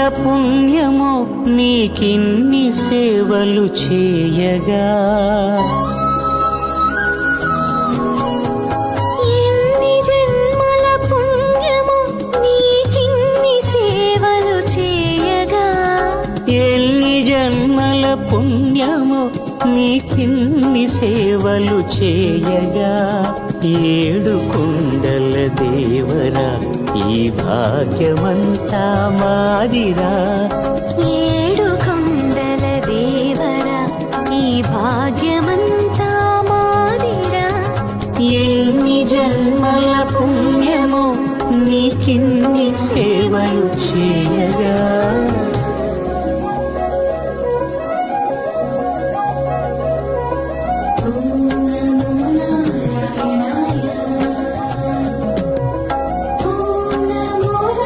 పుణ్యమో నీకిన్ని సేవలు చేయగా. ఎన్ని జన్మల పుణ్యమో నీకిన్ని సేవలు చేయగా. ఎన్ని జన్మల పుణ్యమో నీకిన్ని సేవలు చేయగా. ఏడు కొండల దేవరా ఈ భాగ్యమంతా మాదిరా. ఏడు కొండల దేవరా ఈ భాగ్యమంతా మాదిరా. ఎన్ని జన్మల పుణ్యమో నీకిన్ని సేవలు చేయగా.